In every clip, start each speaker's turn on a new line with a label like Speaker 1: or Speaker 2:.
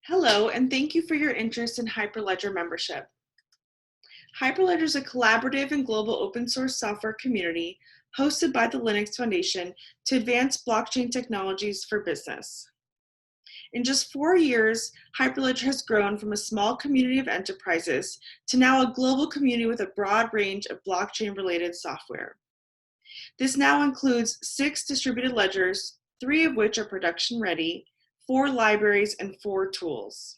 Speaker 1: Hello, and thank you for your interest in Hyperledger membership. Hyperledger is a collaborative and global open source software community hosted by the Linux Foundation to advance blockchain technologies for business. In just 4 years, Hyperledger has grown from a small community of enterprises to now a global community with a broad range of blockchain-related software. This now includes 6 distributed ledgers, 3 of which are production-ready, 4 libraries, and 4 tools.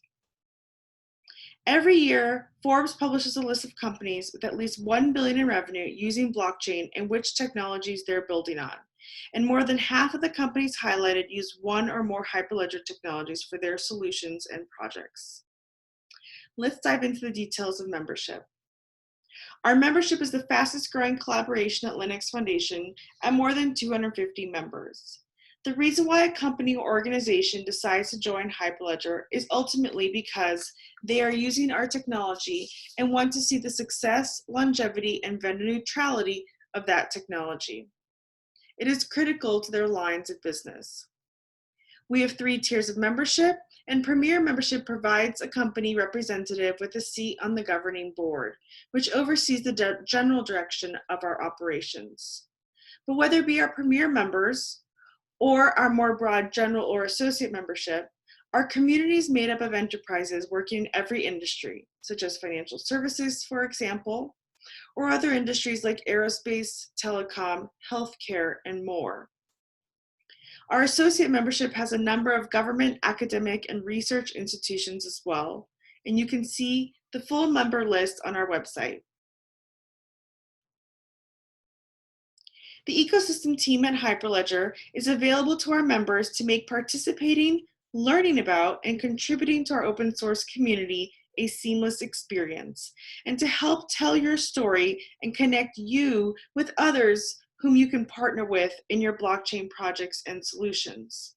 Speaker 1: Every year, Forbes publishes a list of companies with at least $1 billion in revenue using blockchain and which technologies they're building on. And more than half of the companies highlighted use one or more Hyperledger technologies for their solutions and projects. Let's dive into the details of membership. Our membership is the fastest growing collaboration at Linux Foundation at more than 250 members. The reason why a company or organization decides to join Hyperledger is ultimately because they are using our technology and want to see the success, longevity, and vendor neutrality of that technology. It is critical to their lines of business. We have 3 tiers of membership, and Premier membership provides a company representative with a seat on the governing board, which oversees the general direction of our operations. But whether it be our Premier members, or our more broad general or associate membership, our community is made up of enterprises working in every industry, such as financial services, for example, or other industries like aerospace, telecom, healthcare, and more. Our associate membership has a number of government, academic, and research institutions as well, and you can see the full member list on our website. The ecosystem team at Hyperledger is available to our members to make participating, learning about, and contributing to our open source community a seamless experience, and to help tell your story and connect you with others whom you can partner with in your blockchain projects and solutions.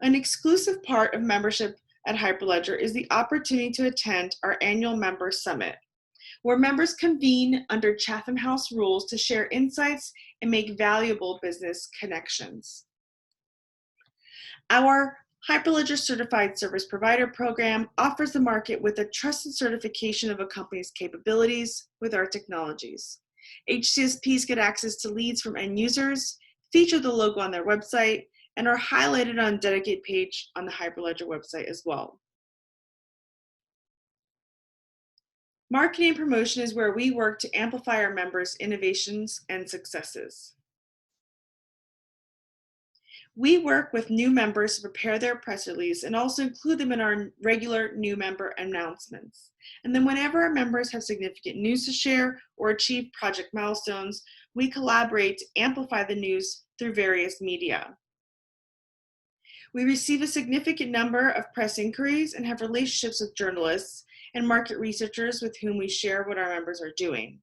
Speaker 1: An exclusive part of membership at Hyperledger is the opportunity to attend our annual member summit, where members convene under Chatham House rules to share insights and make valuable business connections. Our Hyperledger Certified Service Provider program offers the market with a trusted certification of a company's capabilities with our technologies. HCSPs get access to leads from end users, feature the logo on their website, and are highlighted on a dedicated page on the Hyperledger website as well. Marketing and promotion is where we work to amplify our members' innovations and successes. We work with new members to prepare their press release and also include them in our regular new member announcements. And then whenever our members have significant news to share or achieve project milestones, we collaborate to amplify the news through various media. We receive a significant number of press inquiries and have relationships with journalists and market researchers with whom we share what our members are doing.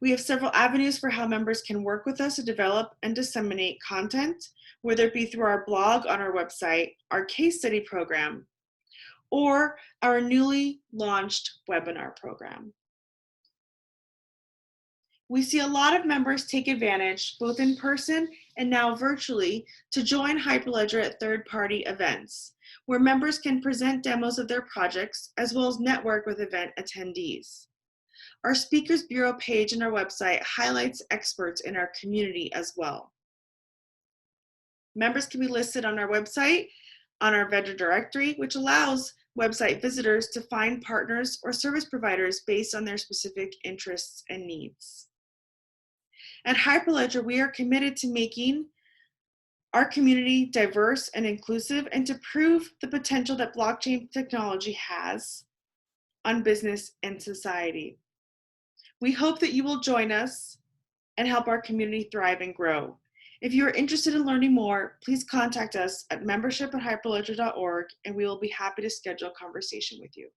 Speaker 1: We have several avenues for how members can work with us to develop and disseminate content, whether it be through our blog on our website, our case study program, or our newly launched webinar program. We see a lot of members take advantage, both in person and now virtually, to join Hyperledger at third-party events, where members can present demos of their projects as well as network with event attendees. Our Speakers Bureau page on our website highlights experts in our community as well. Members can be listed on our website, on our vendor directory, which allows website visitors to find partners or service providers based on their specific interests and needs. At Hyperledger, we are committed to making our community diverse and inclusive and to prove the potential that blockchain technology has on business and society. We hope that you will join us and help our community thrive and grow. If you are interested in learning more, please contact us at membership@hyperledger.org and we will be happy to schedule a conversation with you.